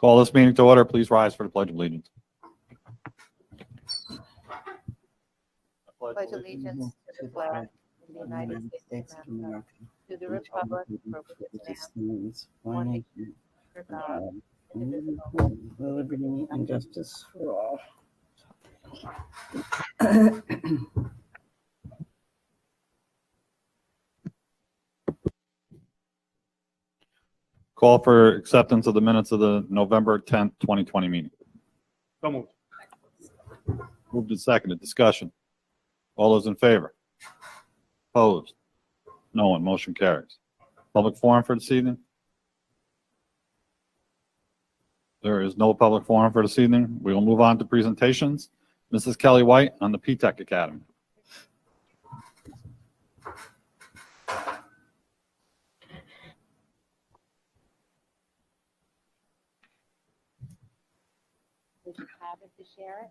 Call this meeting to order. Please rise for the Pledge of Allegiance. Pledge allegiance to the flag of the United States of America, to the republic for which it stands, one nation, under God, indivisible, with liberty and justice for all. Call for acceptance of the minutes of the November 10th, 2020 meeting. So moved. Moved and seconded. Discussion. All those in favor? Opposed? No one. Motion carries. Public forum for this evening? There is no public forum for this evening. We will move on to presentations. Mrs. Kelly White on the P-TECH Academy. Did you have it to share it?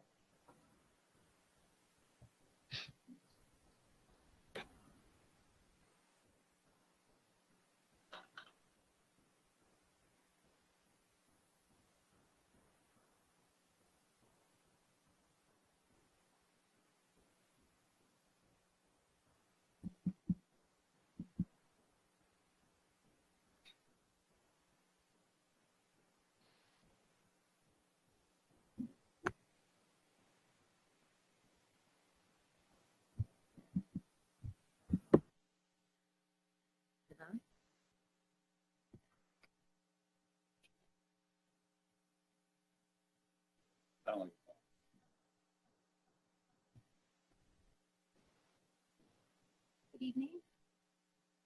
Good evening.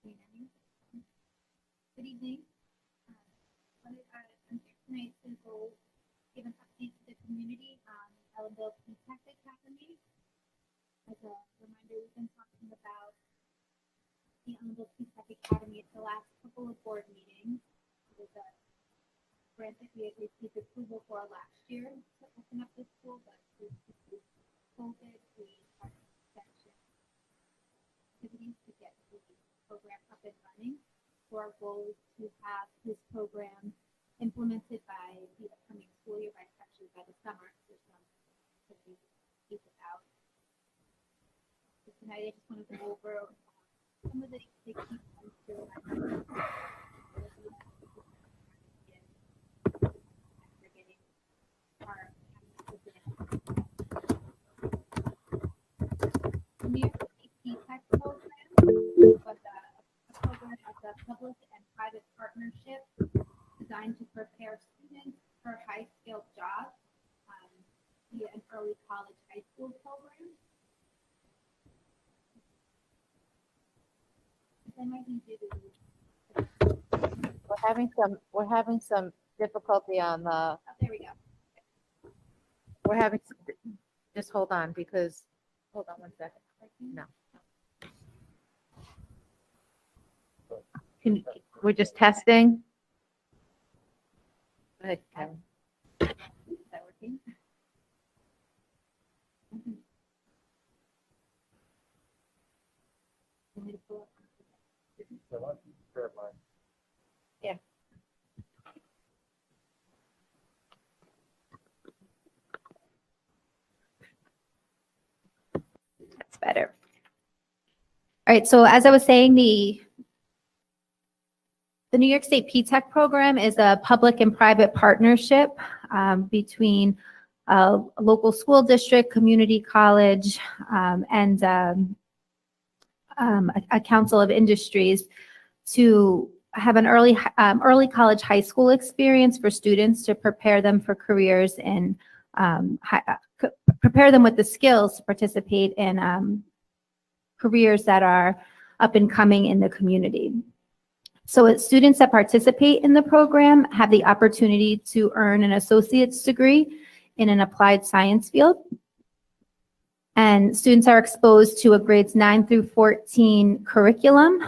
Good evening. I'm here tonight to go give an update to the community on Ellenville P-TECH Academy. As a reminder, we've been talking about the Ellenville P-TECH Academy at the last couple of board meetings. It was a grant that we had received approval for last year to open up the school, but due to COVID, we had extension activities to get the program up and running. So our goal is to have this program implemented by the upcoming school year, actually by the summer. There's some that we keep it out. So tonight I just want to go over some of the key points to getting our New York State P-TECH program was a program of the public and private partnership designed to prepare students for high-skilled jobs via an early college high school program. We're having some difficulty on the, Oh, there we go. we're having, just hold on because, hold on one second. No. We're just testing. Go ahead, Kevin. Is that working? Want me to pull up? Yeah. That's better. All right, so as I was saying, the New York State P-TECH program is a public and private partnership between a local school district, community college, and a council of industries to have an early college high school experience for students to prepare them for careers and prepare them with the skills to participate in careers that are up and coming in the community. So students that participate in the program have the opportunity to earn an associate's degree in an applied science field. And students are exposed to a grades 9 through 14 curriculum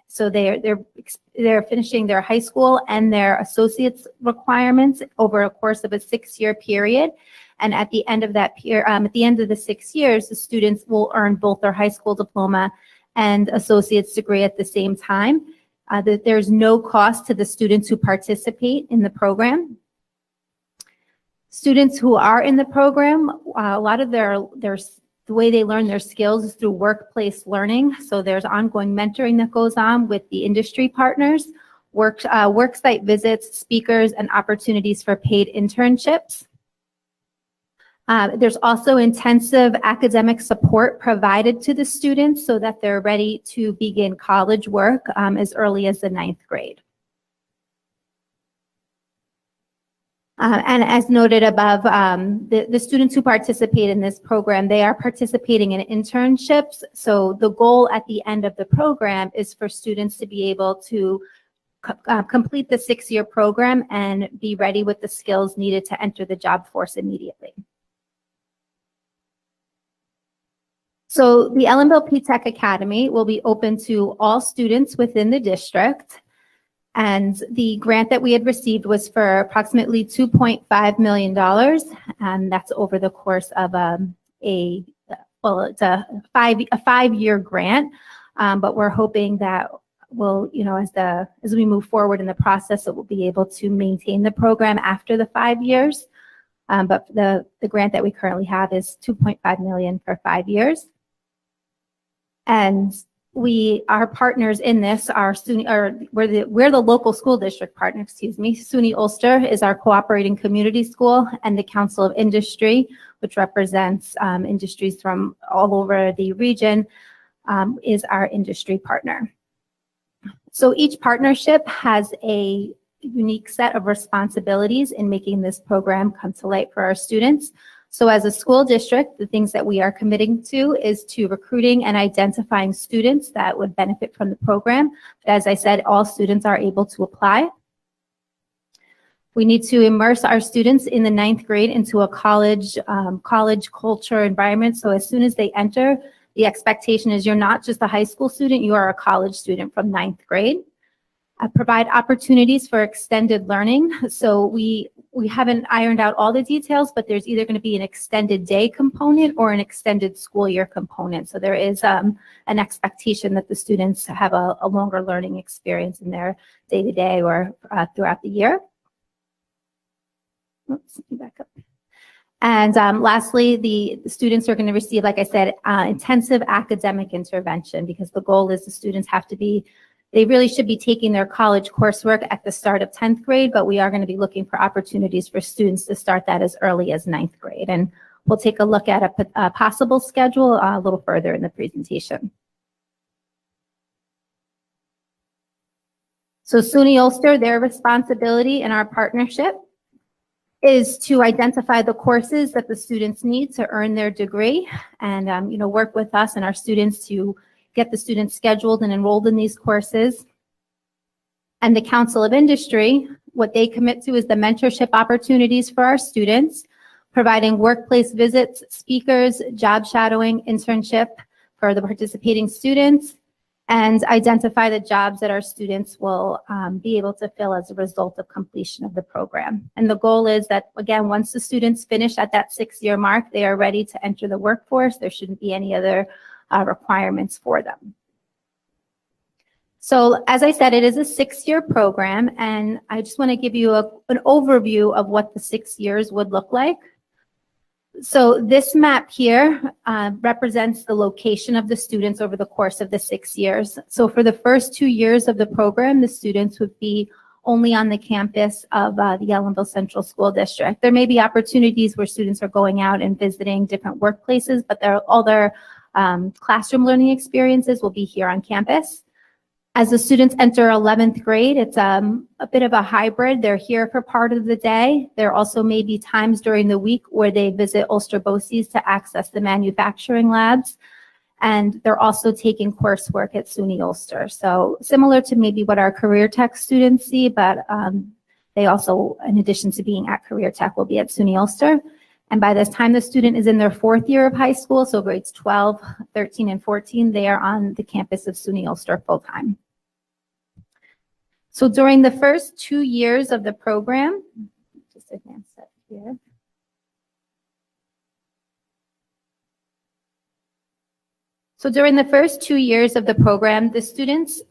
so they're finishing their high school and their associate's requirements over a course of a 6-year period. And at the end of that at the end of the 6 years, the students will earn both their high school diploma and associate's degree at the same time. that there's no cost to the students who participate in the program. Students who are in the program, a lot of the way they learn their skills is through workplace learning. So there's ongoing mentoring that goes on with the industry partners, work site visits, speakers, and opportunities for paid internships. There's also intensive academic support provided to the students so that they're ready to begin college work as early as the 9th grade. And as noted above, the students who participate in this program, they are participating in internships. So the goal at the end of the program is for students to be able to complete the 6-year program and be ready with the skills needed to enter the job force immediately. So the Ellenville P-TECH Academy will be open to all students within the district. And the grant that we had received was for approximately $2.5 million. And that's over the course of it's a 5-year grant. But we're hoping that we'll, as we move forward in the process, that we'll be able to maintain the program after the 5 years. But the grant that we currently have is $2.5 million for 5 years. And we are partners in this. We're the local school district partner, SUNY Ulster is our cooperating community school, and the Council of Industry, which represents industries from all over the region, is our industry partner. So each partnership has a unique set of responsibilities in making this program come to light for our students. So as a school district, the things that we are committing to is to recruiting and identifying students that would benefit from the program. But as I said, all students are able to apply. We need to immerse our students in the 9th grade into a college culture environment. So as soon as they enter, the expectation is you're not just a high school student, you are a college student from 9th grade. Provide opportunities for extended learning. So we haven't ironed out all the details, but there's either going to be an extended day component or an extended school year component. So there is an expectation that the students have a longer learning experience in their day-to-day or throughout the year. Oops, let me back up. And lastly, the students are going to receive, like I said, intensive academic intervention, because the goal is the students they really should be taking their college coursework at the start of 10th grade, but we are going to be looking for opportunities for students to start that as early as 9th grade. And we'll take a look at a possible schedule a little further in the presentation. So SUNY Ulster, their responsibility in our partnership is to identify the courses that the students need to earn their degree and work with us and our students to get the students scheduled and enrolled in these courses. And the Council of Industry, what they commit to is the mentorship opportunities for our students, providing workplace visits, speakers, job shadowing, internship for the participating students, and identify the jobs that our students will be able to fill as a result of completion of the program. And the goal is that, again, once the students finish at that 6-year mark, they are ready to enter the workforce. There shouldn't be any other requirements for them. So as I said, it is a 6-year program, and I just want to give you an overview of what the 6 years would look like. So this map here represents the location of the students over the course of the 6 years. So for the first 2 years of the program, the students would be only on the campus of the Ellenville Central School District. There may be opportunities where students are going out and visiting different workplaces, but all their classroom learning experiences will be here on campus. As the students enter 11th grade, it's a bit of a hybrid. They're here for part of the day. There also may be times during the week where they visit Ulster BOCES to access the manufacturing labs. And they're also taking coursework at SUNY Ulster. So similar to maybe what our career tech students see, but they also, in addition to being at career tech, will be at SUNY Ulster. And by this time the student is in their 4th year of high school, so grades 12, 13, and 14, they are on the campus of SUNY Ulster full-time. So during the first 2 years of the program, just advance that here. So during the first 2 years of the program, the students,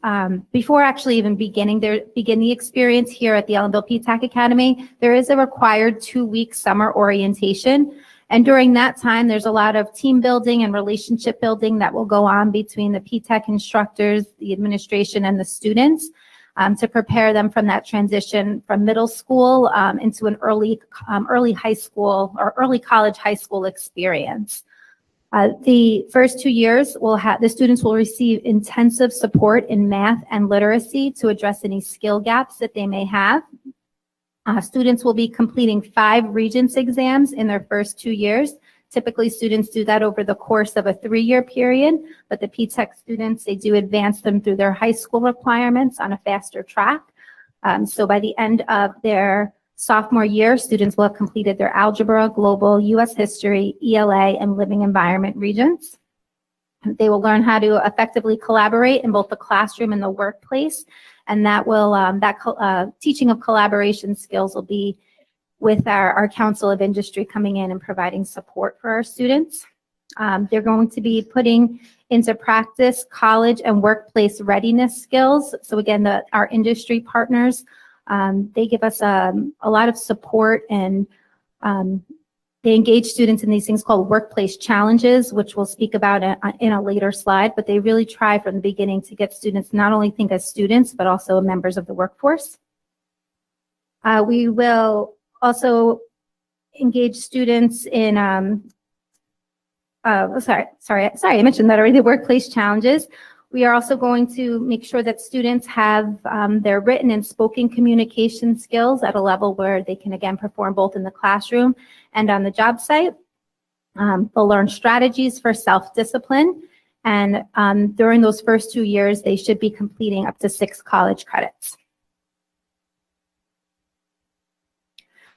before actually even begin the experience here at the Ellenville PTAC Academy, there is a required 2-week summer orientation. And during that time, there's a lot of team building and relationship building that will go on between the PTAC instructors, the administration, and the students to prepare them from that transition from middle school into an early high school or early college high school experience. The first 2 years the students will receive intensive support in math and literacy to address any skill gaps that they may have. Students will be completing 5 Regents exams in their first 2 years. Typically, students do that over the course of a 3-year period, but the PTEC students, they do advance them through their high school requirements on a faster track. So by the end of their sophomore year, students will have completed their algebra, global, U.S. history, ELA, and living environment Regents. They will learn how to effectively collaborate in both the classroom and the workplace, and that will teaching of collaboration skills will be with our Council of Industry coming in and providing support for our students. They're going to be putting into practice college and workplace readiness skills. So again, our industry partners, they give us a lot of support, and they engage students in these things called workplace challenges, which we'll speak about in a later slide, but they really try from the beginning to get students not only think as students, but also members of the workforce. We will also engage students in, sorry, I mentioned that already, the workplace challenges. We are also going to make sure that students have their written and spoken communication skills at a level where they can, again, perform both in the classroom and on the job site. They'll learn strategies for self-discipline, and during those first 2 years, they should be completing up to 6 college credits.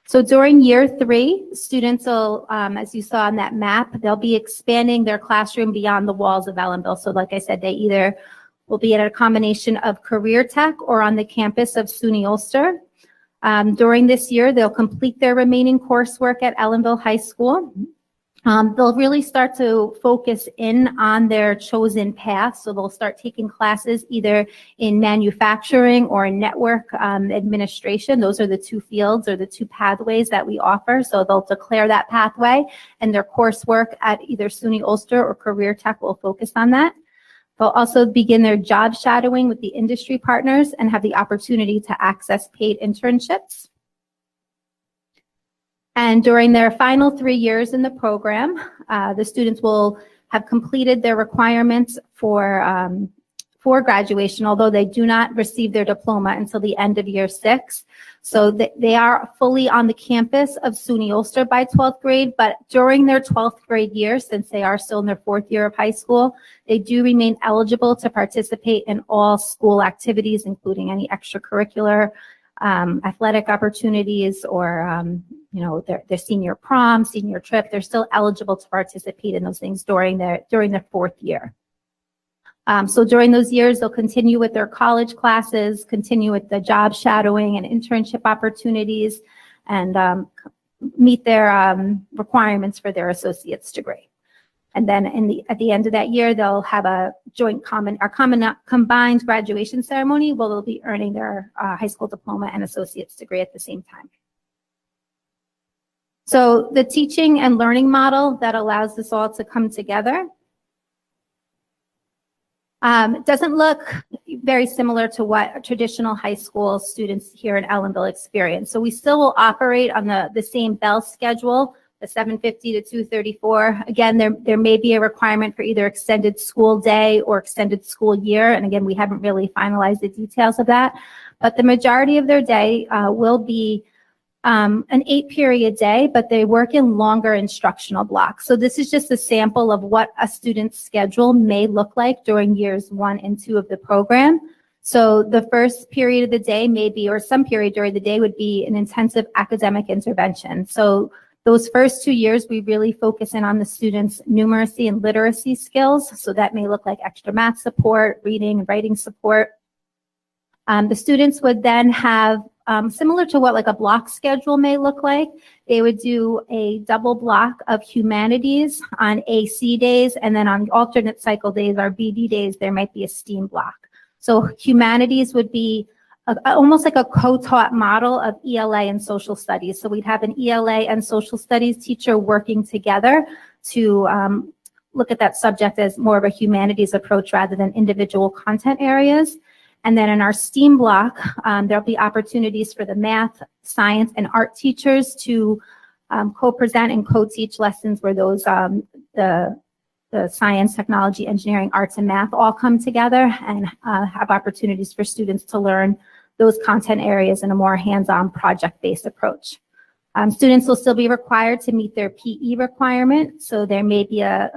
So during year 3, students will, as you saw on that map, they'll be expanding their classroom beyond the walls of Ellenville. So like I said, they either will be at a combination of Career Tech or on the campus of SUNY Ulster. During this year, they'll complete their remaining coursework at Ellenville High School. They'll really start to focus in on their chosen path. So they'll start taking classes either in manufacturing or in network administration. Those are the 2 fields or the 2 pathways that we offer. So they'll declare that pathway, and their coursework at either SUNY Ulster or Career Tech will focus on that. They'll also begin their job shadowing with the industry partners and have the opportunity to access paid internships. And during their final 3 years in the program, the students will have completed their requirements for graduation, although they do not receive their diploma until the end of year 6. So they are fully on the campus of SUNY Ulster by 12th grade, but during their 12th grade year, since they are still in their 4th year of high school, they do remain eligible to participate in all school activities, including any extracurricular athletic opportunities or their senior prom, senior trip. They're still eligible to participate in those things during their 4th year. So during those years, they'll continue with their college classes, continue with the job shadowing and internship opportunities, and meet their requirements for their associate's degree. And then at the end of that year, they'll have a combined graduation ceremony where they'll be earning their high school diploma and associate's degree at the same time. So the teaching and learning model that allows this all to come together doesn't look very similar to what traditional high school students here in Ellenville experience. So we still will operate on the same bell schedule, the 7:50 to 2:34. Again, there may be a requirement for either extended school day or extended school year. And again, we haven't really finalized the details of that. But the majority of their day will be an 8-period day, but they work in longer instructional blocks. So this is just a sample of what a student's schedule may look like during years 1 and 2 of the program. So the first period of the day may be, or some period during the day would be, an intensive academic intervention. So those first 2 years, we really focus in on the students' numeracy and literacy skills. So that may look like extra math support, reading and writing support. The students would then have similar to what like a block schedule may look like. They would do a double block of humanities on AC days, and then on alternate cycle days, our BD days, there might be a STEAM block. So humanities would be almost like a co-taught model of ELA and social studies. So we'd have an ELA and social studies teacher working together to look at that subject as more of a humanities approach rather than individual content areas. And then in our STEAM block, there'll be opportunities for the math, science, and art teachers to co-present and co-teach lessons where those the science, technology, engineering, arts, and math all come together and have opportunities for students to learn those content areas in a more hands-on project-based approach. Students will still be required to meet their PE requirement. So there may be a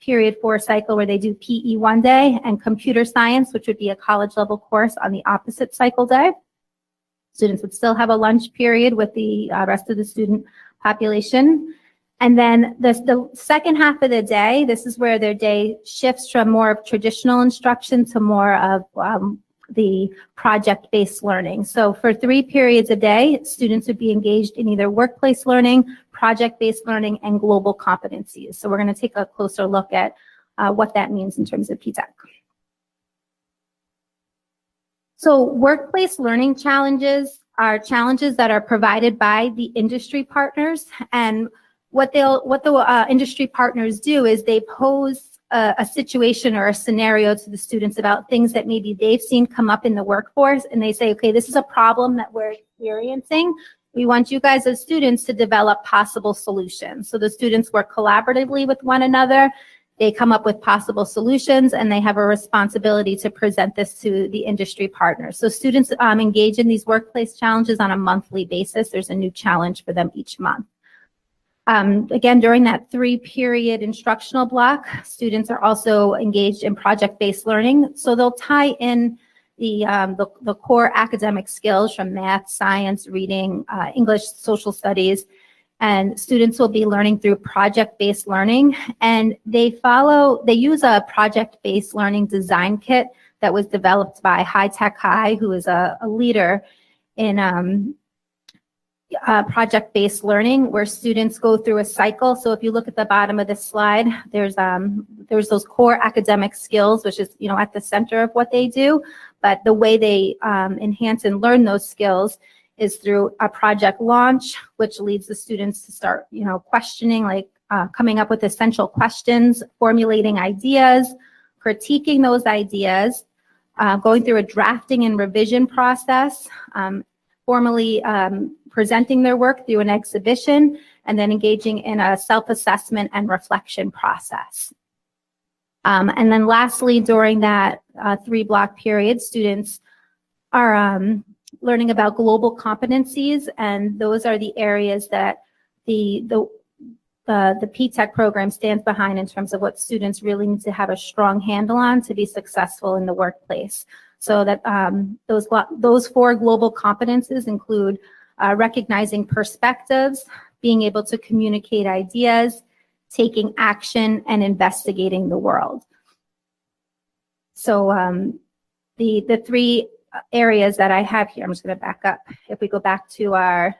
period 4 cycle where they do PE one day and computer science, which would be a college level course, on the opposite cycle day. Students would still have a lunch period with the rest of the student population. And then the second half of the day, this is where their day shifts from more of traditional instruction to more of the project-based learning. So for 3 periods a day, students would be engaged in either workplace learning, project-based learning, and global competencies. So we're going to take a closer look at what that means in terms of PTEC. So workplace learning challenges are challenges that are provided by the industry partners, and what the industry partners do is they pose a situation or a scenario to the students about things that maybe they've seen come up in the workforce, and they say, okay, this is a problem that we're experiencing. We want you guys as students to develop possible solutions. So the students work collaboratively with one another. They come up with possible solutions, and they have a responsibility to present this to the industry partners. So students engage in these workplace challenges on a monthly basis. There's a new challenge for them each month. Again, during that 3-period instructional block, students are also engaged in project-based learning. So they'll tie in the core academic skills from math, science, reading, English, social studies, and students will be learning through project-based learning. And they use a project-based learning design kit that was developed by High Tech High, who is a leader in project-based learning, where students go through a cycle. So if you look at the bottom of this slide, there's those core academic skills, which is, at the center of what they do. But the way they enhance and learn those skills is through a project launch, which leads the students to start, questioning, like coming up with essential questions, formulating ideas, critiquing those ideas, going through a drafting and revision process, formally presenting their work through an exhibition, and then engaging in a self-assessment and reflection process. And then lastly, during that 3-block period, students are learning about global competencies, and those are the areas that the PTEC program stands behind in terms of what students really need to have a strong handle on to be successful in the workplace. So that those 4 global competences include recognizing perspectives, being able to communicate ideas, taking action, and investigating the world. So the 3 areas that I have here, I'm just going to back up. If we go back to our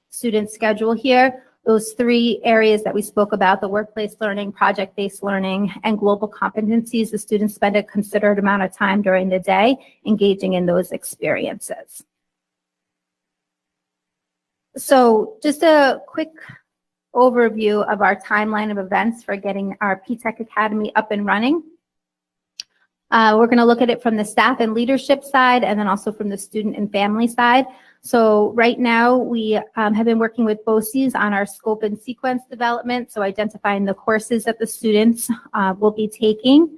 student schedule here, those 3 areas that we spoke about, the workplace learning, project-based learning, and global competencies, the students spend a considerable amount of time during the day engaging in those experiences. So just a quick overview of our timeline of events for getting our PTEC Academy up and running. We're going to look at it from the staff and leadership side, and then also from the student and family side. So right now we have been working with BOCES on our scope and sequence development, so identifying the courses that the students will be taking.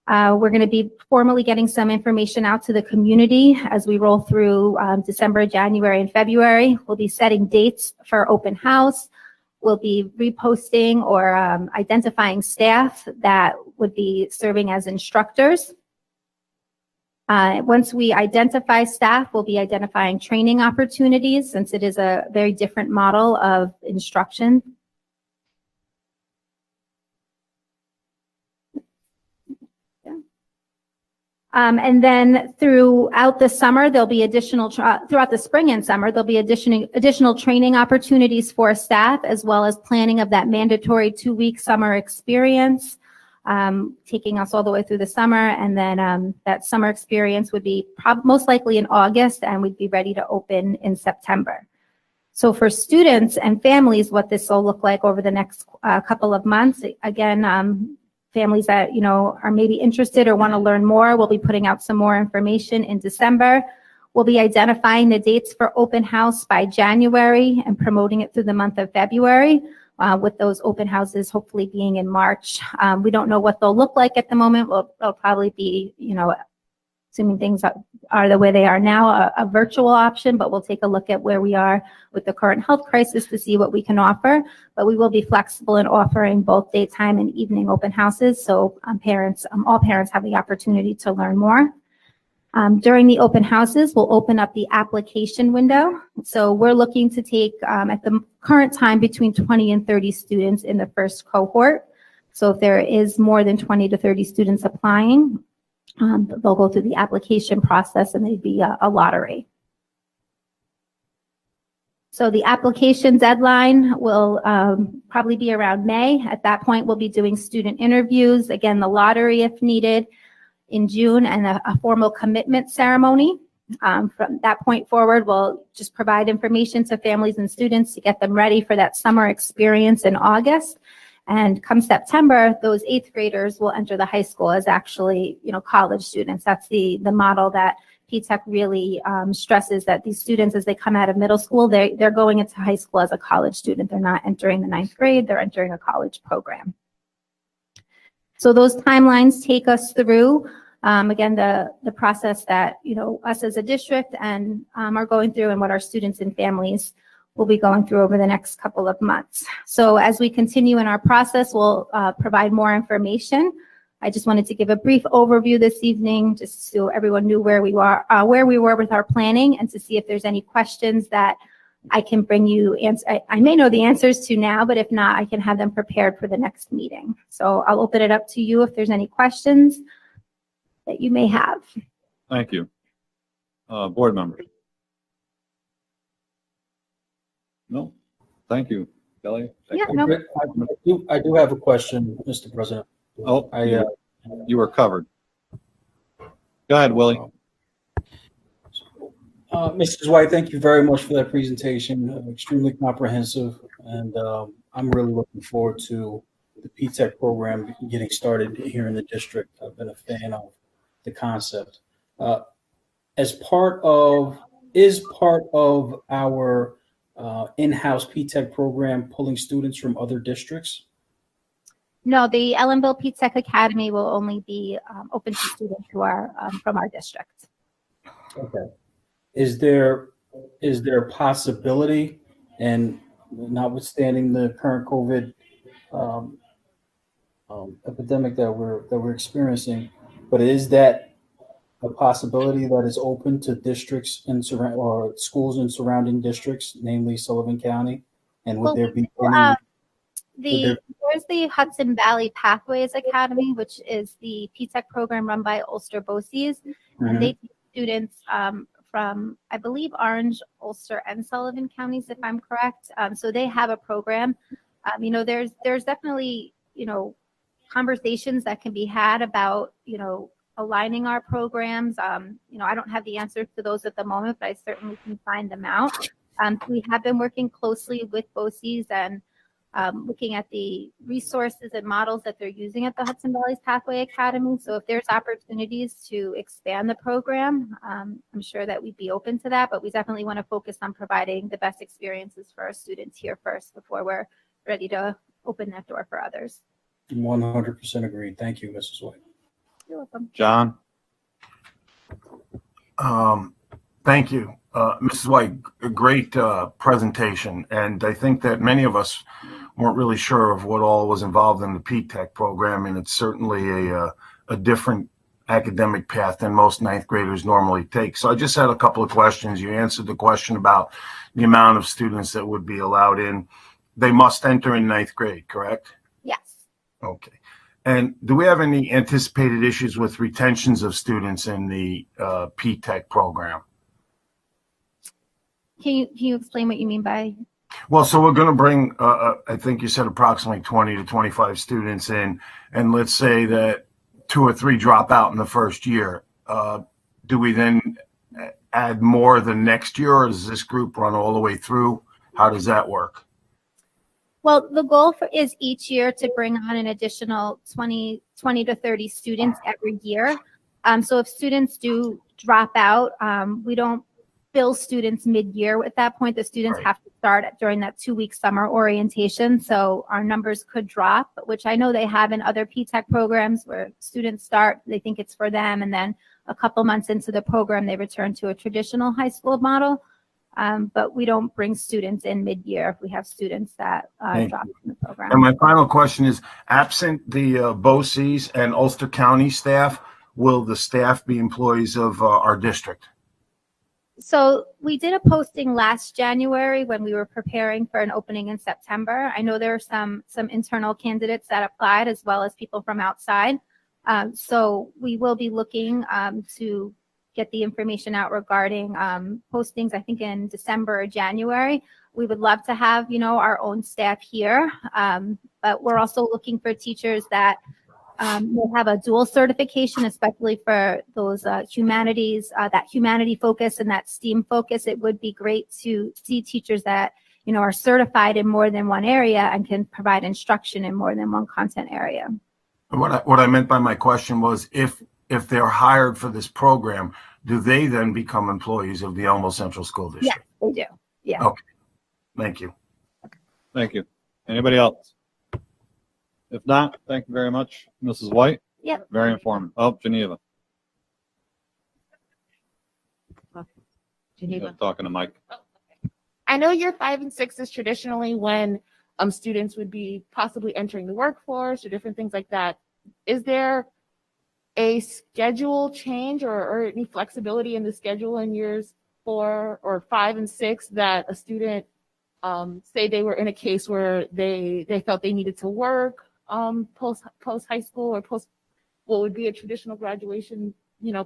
We're going to be formally getting some information out to the community as we roll through December, January, and February. We'll be setting dates for open house. We'll be reposting or identifying staff that would be serving as instructors. Once we identify staff, we'll be identifying training opportunities, since it is a very different model of instruction. And then throughout the summer, there'll be throughout the spring and summer, there'll be additional training opportunities for staff, as well as planning of that mandatory 2-week summer experience, taking us all the way through the summer. And then that summer experience would be most likely in August, and we'd be ready to open in September. So for students and families, what this will look like over the next couple of months, again, families that, are maybe interested or want to learn more, we'll be putting out some more information in December. We'll be identifying the dates for open house by January and promoting it through the month of February, with those open houses hopefully being in March. We don't know what they'll look like at the moment. They'll probably be, assuming things are the way they are now, a virtual option, but we'll take a look at where we are with the current health crisis to see what we can offer. But we will be flexible in offering both daytime and evening open houses, so all parents have the opportunity to learn more. During the open houses, we'll open up the application window. So we're looking to take, at the current time, between 20 and 30 students in the first cohort. So if there is more than 20 to 30 students applying, they'll go through the application process and they'd be a lottery. So the application deadline will probably be around May. At that point, we'll be doing student interviews, again, the lottery if needed, in June, and a formal commitment ceremony. From that point forward, we'll just provide information to families and students to get them ready for that summer experience in August. And come September, those 8th graders will enter the high school as actually, college students. That's the model that PTEC really stresses, that these students, as they come out of middle school, they're going into high school as a college student. They're not entering the 9th grade, they're entering a college program. So those timelines take us through, again, the process that, us as a district and are going through, and what our students and families will be going through over the next couple of months. So as we continue in our process, we'll provide more information. I just wanted to give a brief overview this evening, just so everyone knew where we were with our planning, and to see if there's any questions that I can bring you I may know the answers to now, but if not, I can have them prepared for the next meeting. So I'll open it up to you if there's any questions that you may have. Thank you. Board members? No? Thank you. Kelly? Thank Yeah, you. no. I do have a question, Mr. President. Oh, you were covered. Go ahead, Willie. Mrs. White, thank you very much for that presentation. Extremely comprehensive, and I'm really looking forward to the PTEC program getting started here in the district. I've been a fan of the concept. Is part of our in-house PTEC program pulling students from other districts? No, the Ellenville PTEC Academy will only be open to students who are from our district. Okay. Is there a possibility, and notwithstanding the current COVID epidemic that we're experiencing, but is that a possibility that is open to districts or schools in surrounding districts, namely Sullivan County? And would there be any? There's the Hudson Valley Pathways Academy, which is the PTEC program run by Ulster BOCES, and they take students from, I believe, Orange, Ulster, and Sullivan counties, if I'm correct. So they have a program. There's definitely, conversations that can be had about, aligning our programs. I don't have the answers to those at the moment, but I certainly can find them out. We have been working closely with BOCES and looking at the resources and models that they're using at the Hudson Valley Pathway Academy. So if there's opportunities to expand the program, I'm sure that we'd be open to that, but we definitely want to focus on providing the best experiences for our students here first before we're ready to open that door for others. 100% agreed. Thank you, Mrs. White. You're welcome. John? Thank you. Mrs. White, a great presentation. And I think that many of us weren't really sure of what all was involved in the PTEC program. And it's certainly a different academic path than most 9th graders normally take. So I just had a couple of questions. You answered the question about the amount of students that would be allowed in. They must enter in 9th grade, correct? Yes. Okay. And do we have any anticipated issues with retentions of students in the P-TECH program? Can you explain what you mean by? Well, so we're going to bring, I think you said approximately 20 to 25 students in, and let's say that 2 or 3 drop out in the first year. Do we then add more the next year, or does this group run all the way through? How does that work? Well, the goal is each year to bring on an additional 20 to 30 students every year. So if students do drop out, we don't fill students mid-year. At that point, the students Right. have to start during that 2-week summer orientation. So our numbers could drop, which I know they have in other P-TECH programs where students start, they think it's for them, and then a couple months into the program, they return to a traditional high school model. But we don't bring students in mid-year if we have students that drop from the program. And my final question is, absent the BOCES and Ulster County staff, will the staff be employees of our district? So we did a posting last January when we were preparing for an opening in September. I know there are some internal candidates that applied as well as people from outside. So we will be looking to get the information out regarding postings, I think in December or January. We would love to have, our own staff here, but we're also looking for teachers that will have a dual certification, especially for those humanities, that humanity focus and that STEAM focus. It would be great to see teachers that, are certified in more than one area and can provide instruction in more than one content area. What I meant by my question was, if they're hired for this program, do they then become employees of the Elmo Central School District? Yes, they do. Yeah. Okay. Thank you. Thank you. Anybody else? If not, thank you very much, Mrs. White. Yep. Very informative. Oh, Geneva. Geneva. Talking to Mike. I know year 5 and 6 is traditionally when students would be possibly entering the workforce or different things like that. Is there a schedule change or any flexibility in the schedule in years 4 or 5 and 6 that a student, say they were in a case where they felt they needed to work post high school or post what would be a traditional graduation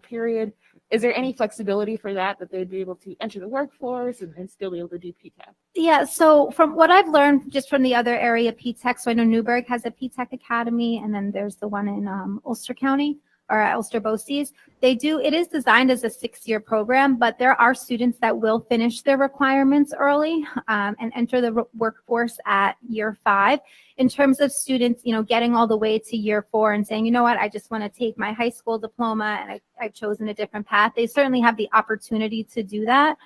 period? Is there any flexibility for that they'd be able to enter the workforce and still be able to do P-TECH? Yeah, so from what I've learned just from the other area P-TECH, so I know Newburgh has a P-TECH Academy, and then there's the one in Ulster County, or Ulster BOCES. It is designed as a 6-year program, but there are students that will finish their requirements early and enter the workforce at year 5. In terms of students, getting all the way to year 4 and saying, you know what, I just want to take my high school diploma and I've chosen a different path. They certainly have the opportunity to do that.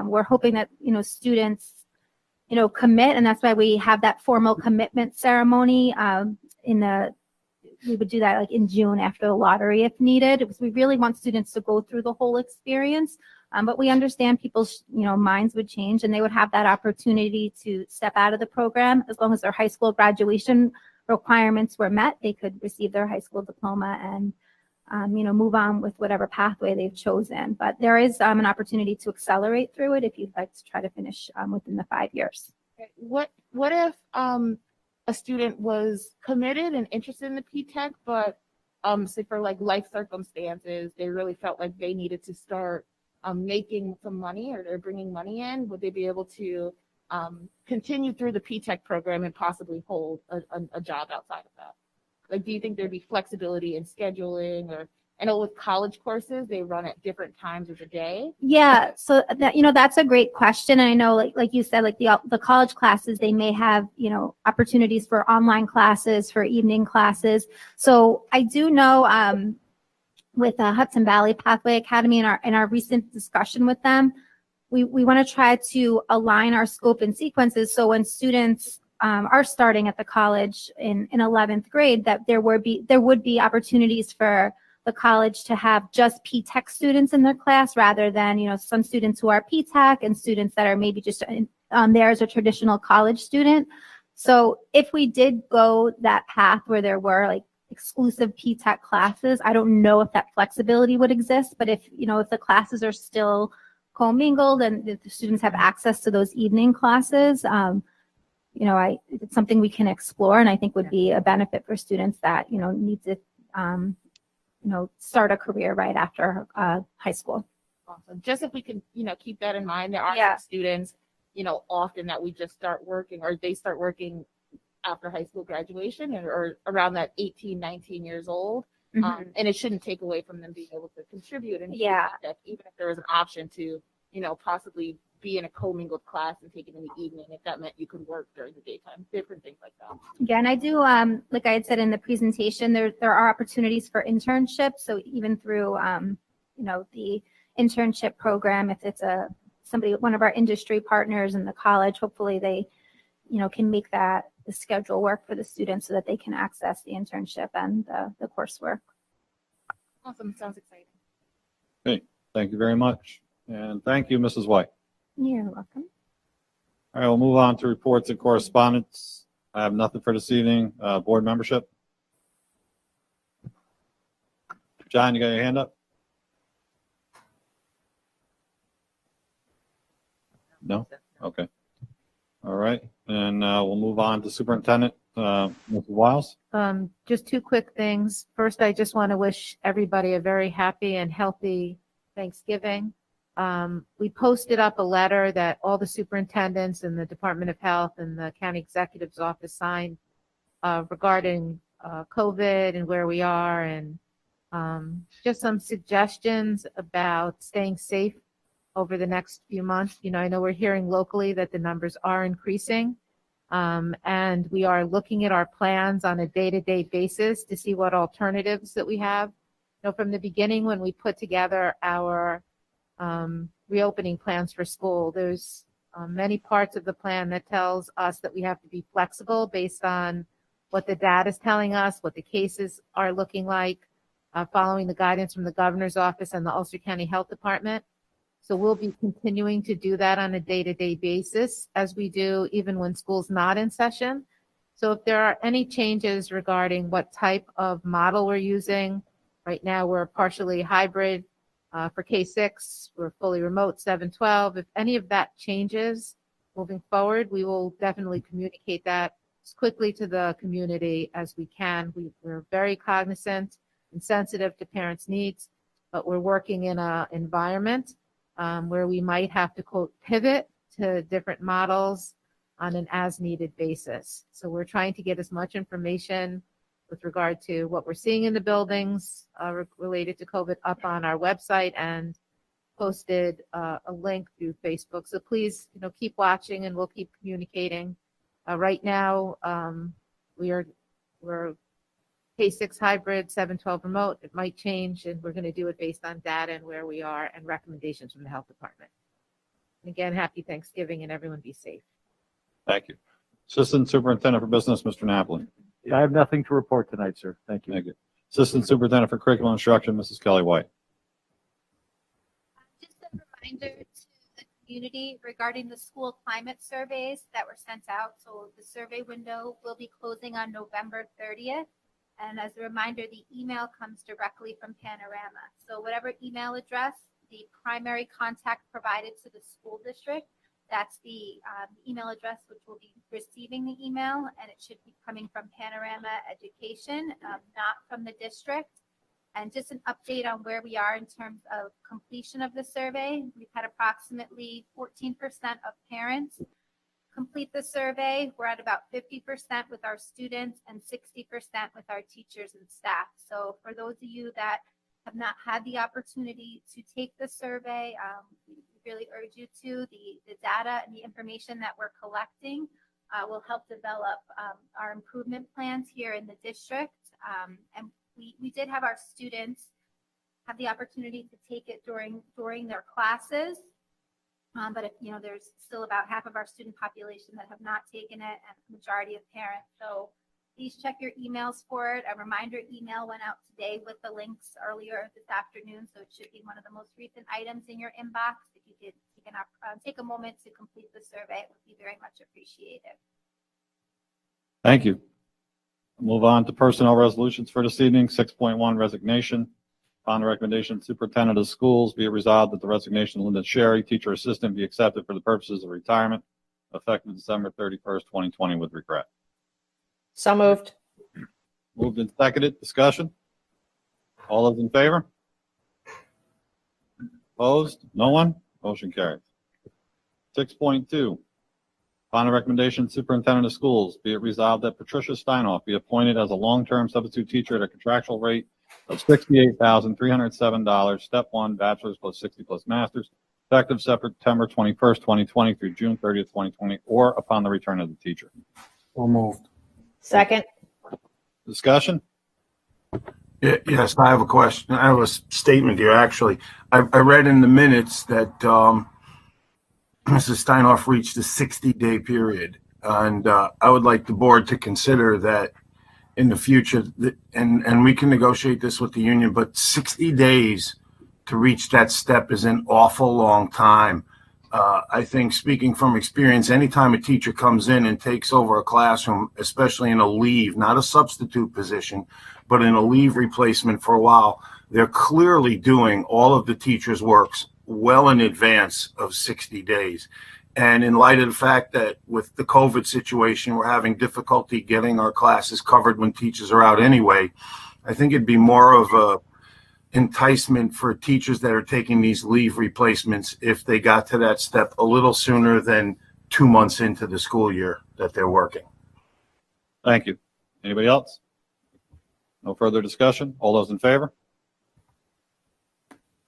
We're hoping that, students, commit, and that's why we have that formal commitment ceremony we would do that like in June after the lottery if needed, because we really want students to go through the whole experience. But we understand people's, minds would change and they would have that opportunity to step out of the program. As long as their high school graduation requirements were met, they could receive their high school diploma and, move on with whatever pathway they've chosen. But there is an opportunity to accelerate through it if you'd like to try to finish within the 5 years. What if a student was committed and interested in the P-TECH, but say for like life circumstances, they really felt like they needed to start making some money or they're bringing money in? Would they be able to continue through the P-TECH program and possibly hold a job outside of that? Like, do you think there'd be flexibility in scheduling? Or I know with college courses, they run at different times of the day. Yeah, so that that's a great question. And I know, like you said, like the college classes, they may have opportunities for online classes, for evening classes. So I do know with Hudson Valley Pathway Academy in our recent discussion with them, we want to try to align our scope and sequences. So when students are starting at the college in 11th grade, that there would be opportunities for the college to have just P-TECH students in their class rather than, some students who are P-TECH and students that are maybe just there as a traditional college student. So if we did go that path where there were like exclusive P-TECH classes, I don't know if that flexibility would exist, but if the classes are still commingled and the students have access to those evening classes, it's something we can explore and I think would be a benefit for students that, need to, start a career right after high school. Awesome. Just if we can, keep that in mind, there are Yeah. some students, often that we just start working or they start working after high school graduation or around that 18, 19 years old. And it shouldn't take away from them being able to contribute. And Yeah. even if there was an option to, possibly be in a commingled class and take it in the evening, if that meant you could work during the daytime, different things like that. Yeah, and I do, like I had said in the presentation, there are opportunities for internships. So even through, the internship program, if it's one of our industry partners in the college, hopefully they, can make the schedule work for the students so that they can access the internship and the coursework. Awesome. Sounds exciting. Okay, thank you very much. And thank you, Mrs. White. You're welcome. All right, we'll move on to reports and correspondence. I have nothing for this evening. Board membership. John, you got your hand up? No? Okay. All right, and we'll move on to superintendent, Mrs. Wiles. Just two quick things. First, I just want to wish everybody a very happy and healthy Thanksgiving. We posted up a letter that all the superintendents and the Department of Health and the county executive's office signed regarding COVID and where we are, and just some suggestions about staying safe over the next few months. I know we're hearing locally that the numbers are increasing, and we are looking at our plans on a day-to-day basis to see what alternatives that we have. From the beginning, when we put together our reopening plans for school, there's many parts of the plan that tells us that we have to be flexible based on what the data is telling us, what the cases are looking like, following the guidance from the governor's office and the Ulster County Health Department. So we'll be continuing to do that on a day-to-day basis, as we do even when school's not in session. So if there are any changes regarding what type of model we're using, right now we're partially hybrid. For K-6, we're fully remote 7-12. If any of that changes moving forward, we will definitely communicate that as quickly to the community as we can. We're very cognizant and sensitive to parents' needs, but we're working in an environment where we might have to, quote, pivot to different models on an as-needed basis. So we're trying to get as much information with regard to what we're seeing in the buildings related to COVID up on our website, and posted a link through Facebook. So please, keep watching and we'll keep communicating. Right now, we're K-6 hybrid, 7-12 remote. It might change, and we're going to do it based on data and where we are and recommendations from the health department. And again, happy Thanksgiving, and everyone be safe. Thank you. Assistant Superintendent for Business, Mr. Napoli. I have nothing to report tonight, sir. Thank you. Thank you. Assistant Superintendent for Curriculum Instruction, Mrs. Kelly White. Just a reminder to the community regarding the school climate surveys that were sent out. So the survey window will be closing on November 30th. And as a reminder, the email comes directly from Panorama. So whatever email address the primary contact provided to the school district, that's the email address which will be receiving the email, and it should be coming from Panorama Education, not from the district. And just an update on where we are in terms of completion of the survey. We've had approximately 14% of parents complete the survey. We're at about 50% with our students and 60% with our teachers and staff. So for those of you that have not had the opportunity to take the survey, we really urge you to. The data and the information that we're collecting will help develop our improvement plans here in the district. And we did have our students have the opportunity to take it during their classes. But if, there's still about half of our student population that have not taken it, and the majority of parents. So please check your emails for it. A reminder email went out today with the links earlier this afternoon. So it should be one of the most recent items in your inbox. If you could take a moment to complete the survey, it would be very much appreciated. Thank you. Move on to personnel resolutions for this evening. 6.1 resignation. Upon the recommendation of the superintendent of schools, be it resolved that the resignation of Linda Sherry, teacher assistant, be accepted for the purposes of retirement. effective December 31st, 2020 with regret. So moved. Moved and seconded. Discussion? All those in favor? Opposed? No one? Motion carries. 6.2, upon the recommendation of Superintendent of Schools, be it resolved that Patricia Steinoff be appointed as a long-term substitute teacher at a contractual rate of $68,307, step 1, bachelor's plus 60 plus master's, effective September 21st, 2020 through June 30th, 2020, or upon the return of the teacher. So moved. Second. Discussion? Yes, I have a question. I have a statement here, actually. I read in the minutes that Mrs. Steinoff reached a 60-day period, and I would like the board to consider that in the future, and we can negotiate this with the union, but 60 days to reach that step is an awful long time. I think, speaking from experience, anytime a teacher comes in and takes over a classroom, especially in a leave, not a substitute position, but in a leave replacement for a while, they're clearly doing all of the teacher's works well in advance of 60 days. And in light of the fact that with the COVID situation, we're having difficulty getting our classes covered when teachers are out anyway, I think it'd be more of a enticement for teachers that are taking these leave replacements if they got to that step a little sooner than 2 months into the school year that they're working. Thank you. Anybody else? No further discussion? All those in favor?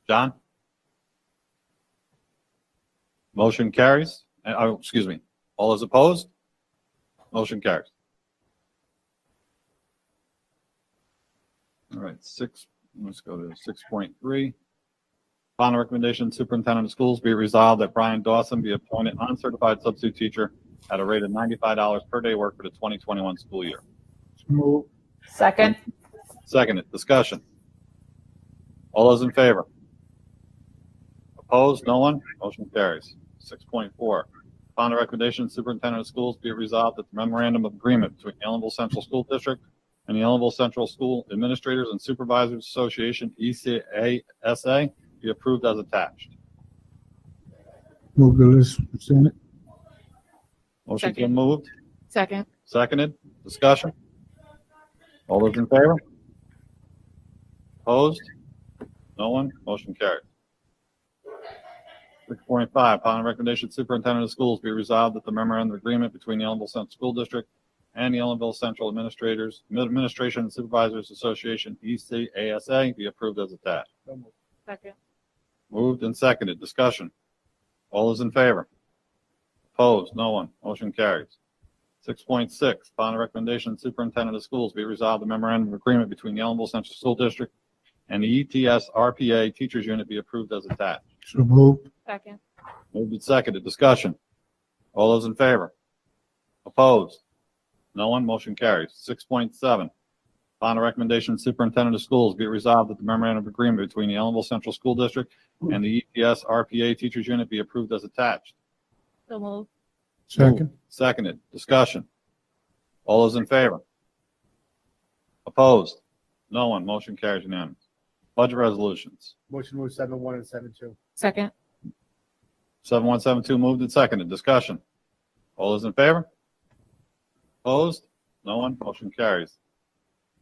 John? Motion carries. Excuse me. All those opposed? Motion carries. All right, let's go to 6.3. Upon the recommendation of Superintendent of Schools, be it resolved that Brian Dawson be appointed uncertified substitute teacher at a rate of $95 per day work for the 2021 school year. Second. Seconded. Discussion. All those in favor? Opposed? No one? Motion carries. 6.4. Upon the recommendation of Superintendent of Schools, be it resolved that the memorandum of agreement between Ellenville Central School District and the Ellenville Central School Administrators and Supervisors Association, ECASA, be approved as attached. Move the list presented. Motion's been Second. moved. Second. Seconded. Discussion. All those in favor? Opposed? No one? Motion carried. 6.5, upon the recommendation of Superintendent of Schools, be resolved that the memorandum of agreement between the Ellenville Central School District and the Ellenville Central Administration and Supervisors Association, ECASA, be approved as attached. Second. Moved and seconded. Discussion. All those in favor? Opposed? No one. Motion carries. 6.6, upon the recommendation of Superintendent of Schools, be resolved the memorandum of agreement between the Ellenville Central School District and the ETS RPA Teachers Unit be approved as attached. So moved. Second. Moved and seconded. Discussion. All those in favor? Opposed? No one. Motion carries. 6.7. Upon the recommendation of Superintendent of Schools, be it resolved that the memorandum of agreement between the Ellenville Central School District and the ETS RPA Teachers Unit be approved as attached. So moved. Second. Moved. Seconded. Discussion. All those in favor? Opposed? No one. Motion carries unanimous. Budget resolutions. Motion to move 7.1 and 7.2. Second. 7172 moved and seconded. Discussion. All those in favor? Opposed? No one. Motion carries.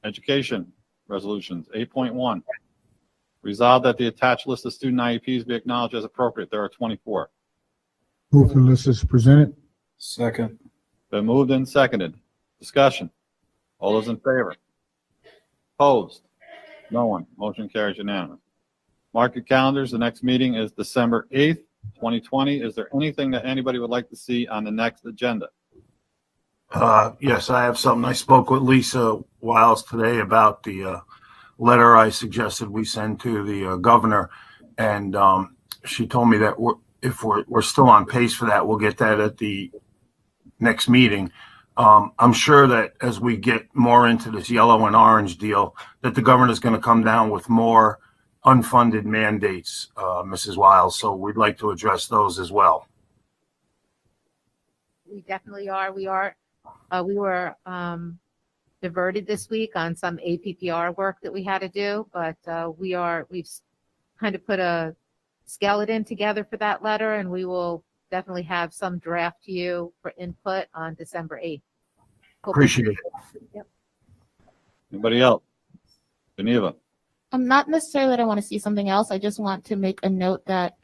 Education resolutions. 8.1. Resolved that the attached list of student IEPs be acknowledged as appropriate. There are 24. Move the list as presented. Second. Been moved and seconded. Discussion. All those in favor? Opposed? No one. Motion carries unanimous. Market calendars. The next meeting is December 8th, 2020. Is there anything that anybody would like to see on the next agenda? Yes, I have something. I spoke with Lisa Wiles today about the letter I suggested we send to the governor, and she told me that if we're still on pace for that, we'll get that at the next meeting. I'm sure that as we get more into this yellow and orange deal, that the governor's going to come down with more unfunded mandates, Mrs. Wiles. So we'd like to address those as well. We definitely are. We were diverted this week on some APPR work that we had to do, but we've kind of put a skeleton together for that letter, and we will definitely have some draft to you for input on December 8th. Appreciate it. Yep. Anybody else? Geneva? Not necessarily that I want to see something else. I just want to make a note that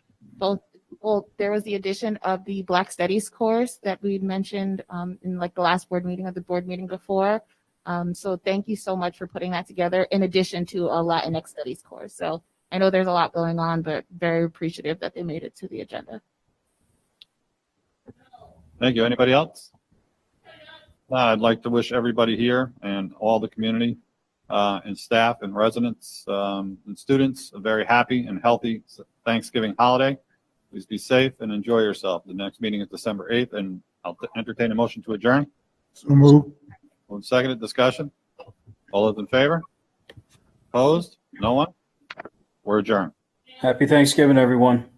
there was the addition of the Black Studies course that we'd mentioned in like the last board meeting or the board meeting before. So thank you so much for putting that together in addition to a Latinx Studies course. So I know there's a lot going on, but very appreciative that they made it to the agenda. Thank you. Anybody else? I'd like to wish everybody here and all the community and staff and residents and students a very happy and healthy Thanksgiving holiday. Please be safe and enjoy yourself. The next meeting is December 8th, and I'll entertain a motion to adjourn. So moved. One second, discussion. All those in favor? Opposed? No one? We're adjourned. Happy Thanksgiving, everyone.